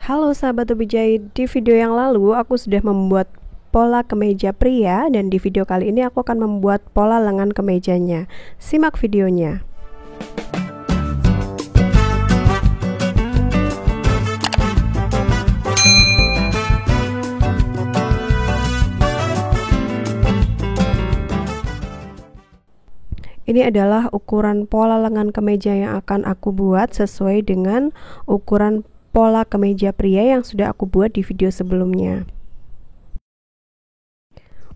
Halo sahabat Hobi Jahit, di video yang lalu aku sudah membuat pola kemeja pria dan di video kali ini aku akan membuat pola lengan kemejanya. Simak videonya. Ini adalah ukuran pola lengan kemeja yang akan aku buat sesuai dengan ukuran pola kemeja pria yang sudah aku buat di video sebelumnya.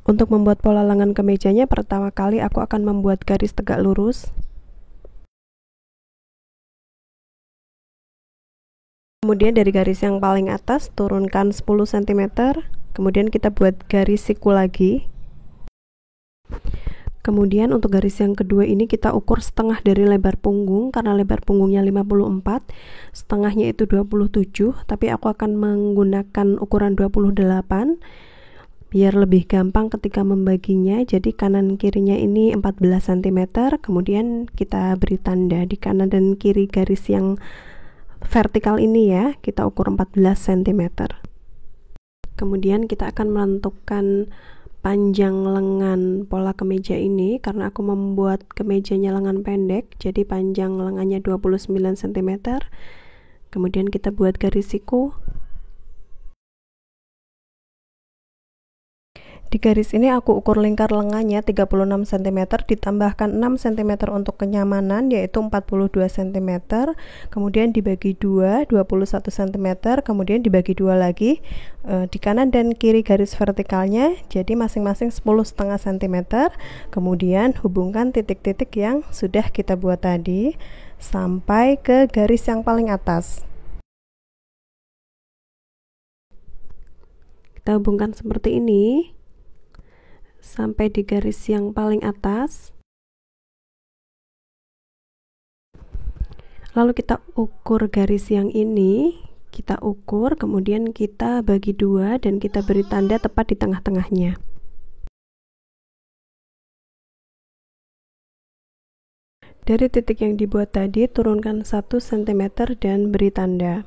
Untuk membuat pola lengan kemejanya, pertama kali aku akan membuat garis tegak lurus. Kemudian dari garis yang paling atas turunkan 10 cm. Kemudian kita buat garis siku lagi. Kemudian untuk garis yang kedua ini kita ukur setengah dari lebar punggung, karena lebar punggungnya 54, setengahnya itu 27, tapi aku akan menggunakan ukuran 28 biar lebih gampang ketika membaginya. Jadi kanan kirinya ini 14 cm, kemudian kita beri tanda di kanan dan kiri garis yang vertikal ini ya, kita ukur 14 cm. Kemudian kita akan menentukan panjang lengan pola kemeja ini, karena aku membuat kemejanya lengan pendek, jadi panjang lengannya 29 cm. Kemudian kita buat garis siku. Di garis ini aku ukur lingkar lengannya 36 cm, ditambahkan 6 cm untuk kenyamanan, yaitu 42 cm. Kemudian dibagi 2, 21 cm, kemudian dibagi 2 lagi di kanan dan kiri garis vertikalnya, jadi masing-masing 10,5 cm. Kemudian hubungkan titik-titik yang sudah kita buat tadi sampai ke garis yang paling atas. Kita hubungkan seperti ini sampai di garis yang paling atas. Lalu kita ukur garis yang ini, kita ukur, kemudian kita bagi 2 dan kita beri tanda tepat di tengah-tengahnya. Dari titik yang dibuat tadi turunkan 1 cm dan beri tanda.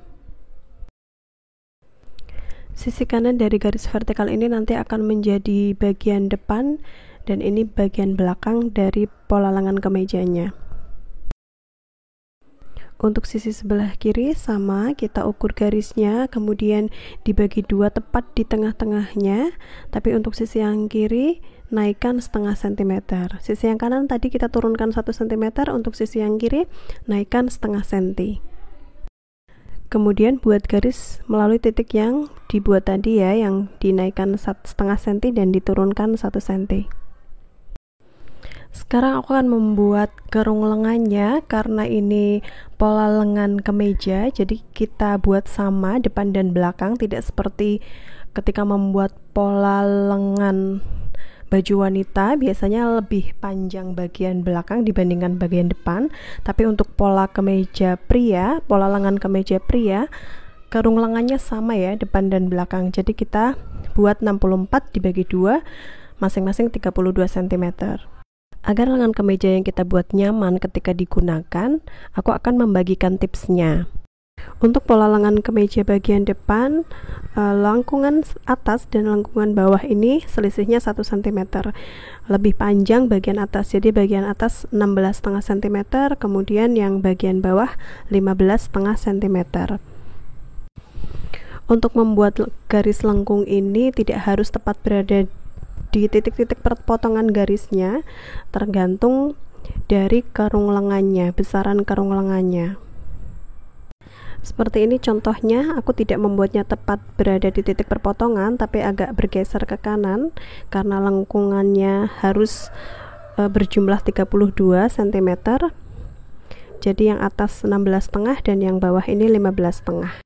Sisi kanan dari garis vertikal ini nanti akan menjadi bagian depan dan ini bagian belakang dari pola lengan kemejanya. Untuk sisi sebelah kiri sama, kita ukur garisnya kemudian dibagi 2 tepat di tengah-tengahnya, tapi untuk sisi yang kiri naikkan setengah centimeter. Sisi yang kanan tadi kita turunkan 1 cm, untuk sisi yang kiri naikkan setengah senti. Kemudian buat garis melalui titik yang dibuat tadi ya, yang dinaikkan setengah senti dan diturunkan 1 senti. Sekarang aku akan membuat kerung lengannya, karena ini pola lengan kemeja, jadi kita buat sama depan dan belakang, tidak seperti ketika membuat pola lengan baju wanita, biasanya lebih panjang bagian belakang dibandingkan bagian depan. Tapi untuk pola kemeja pria, pola lengan kemeja pria, kerung lengannya sama ya, depan dan belakang. Jadi kita buat 64 dibagi 2, masing-masing 32 cm. Agar lengan kemeja yang kita buat nyaman ketika digunakan, aku akan membagikan tipsnya. Untuk pola lengan kemeja bagian depan, lengkungan atas dan lengkungan bawah ini selisihnya 1 cm. Lebih panjang bagian atas, jadi bagian atas 16,5 cm, kemudian yang bagian bawah 15,5 cm. Untuk membuat garis lengkung ini tidak harus tepat berada di titik-titik perpotongan garisnya, tergantung dari kerung lengannya, besaran kerung lengannya. Seperti ini contohnya, aku tidak membuatnya tepat berada di titik perpotongan, tapi agak bergeser ke kanan karena lengkungannya harus berjumlah 32 cm. Jadi yang atas 16,5 dan yang bawah ini 15,5.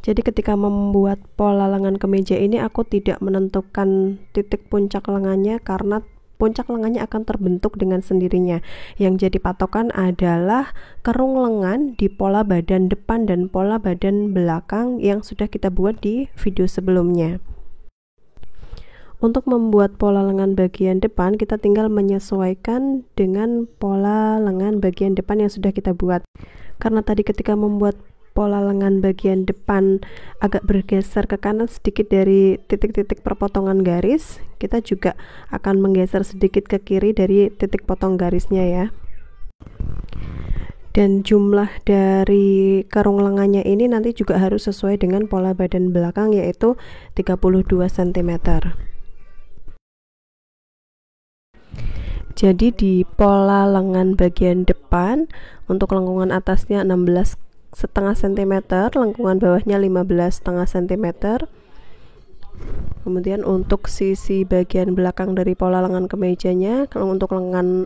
Jadi ketika membuat pola lengan kemeja ini aku tidak menentukan titik puncak lengannya, karena puncak lengannya akan terbentuk dengan sendirinya. Yang jadi patokan adalah kerung lengan di pola badan depan dan pola badan belakang yang sudah kita buat di video sebelumnya. Untuk membuat pola lengan bagian depan, kita tinggal menyesuaikan dengan pola lengan bagian depan yang sudah kita buat. Karena tadi ketika membuat pola lengan bagian depan agak bergeser ke kanan sedikit dari titik-titik perpotongan garis, kita juga akan menggeser sedikit ke kiri dari titik potong garisnya ya. Dan jumlah dari kerung lengannya ini nanti juga harus sesuai dengan pola badan belakang, yaitu 32 cm. Jadi di pola lengan bagian depan untuk lengkungan atasnya 16,5 cm, lengkungan bawahnya 15,5 cm. Kemudian untuk sisi bagian belakang dari pola lengan kemejanya, untuk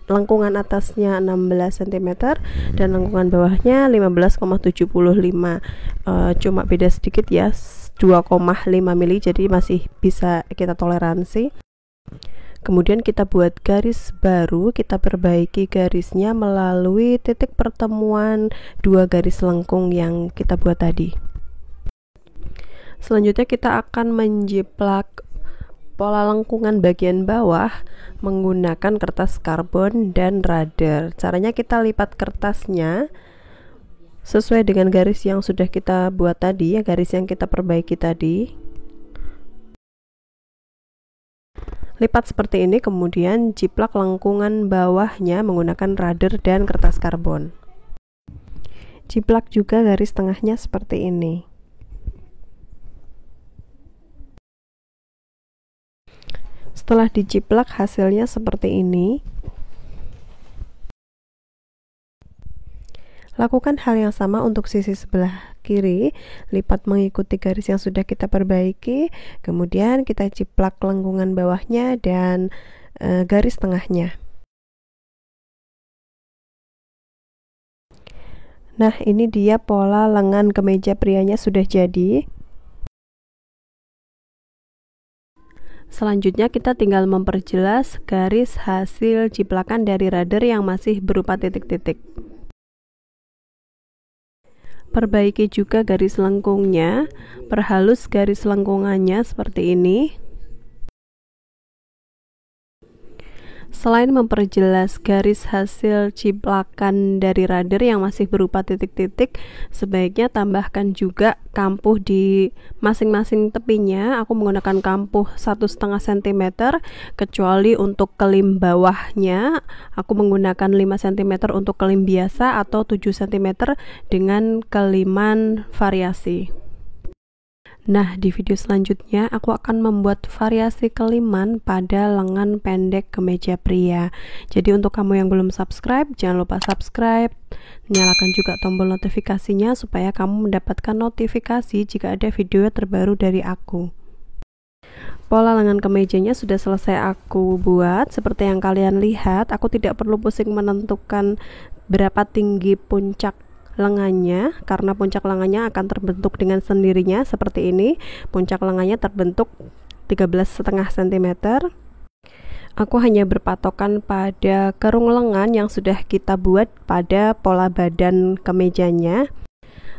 lengkungan atasnya 16 cm dan lengkungan bawahnya 15,75. Cuma beda sedikit ya, 2,5 mili, jadi masih bisa kita toleransi. Kemudian kita buat garis baru, kita perbaiki garisnya melalui titik pertemuan dua garis lengkung yang kita buat tadi. Selanjutnya kita akan menjiplak pola lengkungan bagian bawah menggunakan kertas karbon dan radar. Caranya kita lipat kertasnya sesuai dengan garis yang sudah kita buat tadi ya, garis yang kita perbaiki tadi. Lipat seperti ini, kemudian jiplak lengkungan bawahnya menggunakan radar dan kertas karbon. Jiplak juga garis tengahnya seperti ini. Setelah dijiplak hasilnya seperti ini. Lakukan hal yang sama untuk sisi sebelah kiri, lipat mengikuti garis yang sudah kita perbaiki, kemudian kita jiplak lengkungan bawahnya dan garis tengahnya. Nah, ini dia pola lengan kemeja prianya sudah jadi. Selanjutnya kita tinggal memperjelas garis hasil jiplakan dari radar yang masih berupa titik-titik. Perbaiki juga garis lengkungnya, perhalus garis lengkungannya seperti ini. Selain memperjelas garis hasil jiplakan dari radar yang masih berupa titik-titik, sebaiknya tambahkan juga kampuh di masing-masing tepinya. Aku menggunakan kampuh 1,5 cm, kecuali untuk kelim bawahnya aku menggunakan 5 cm untuk kelim biasa atau 7 cm dengan keliman variasi. Nah, di video selanjutnya aku akan membuat variasi keliman pada lengan pendek kemeja pria. Jadi untuk kamu yang belum subscribe, jangan lupa subscribe, nyalakan juga tombol notifikasinya supaya kamu mendapatkan notifikasi jika ada video terbaru dari aku. Pola lengan kemejanya sudah selesai aku buat. Seperti yang kalian lihat, aku tidak perlu pusing menentukan berapa tinggi puncak lengannya, karena puncak lengannya akan terbentuk dengan sendirinya seperti ini. Puncak lengannya terbentuk 13,5 cm. Aku hanya berpatokan pada kerung lengan yang sudah kita buat pada pola badan kemejanya,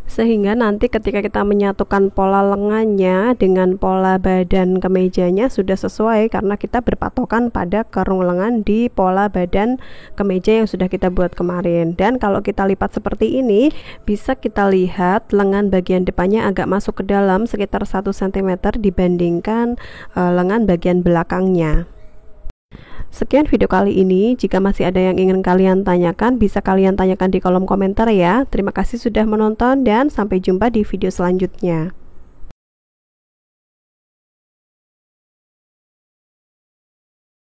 sehingga nanti ketika kita menyatukan pola lengannya dengan pola badan kemejanya sudah sesuai, karena kita berpatokan pada kerung lengan di pola badan kemeja yang sudah kita buat kemarin. Dan kalau kita lipat seperti ini, bisa kita lihat lengan bagian depannya agak masuk ke dalam sekitar 1 cm dibandingkan lengan bagian belakangnya. Sekian video kali ini. Jika masih ada yang ingin kalian tanyakan, bisa kalian tanyakan di kolom komentar ya. Terima kasih sudah menonton dan sampai jumpa di video selanjutnya.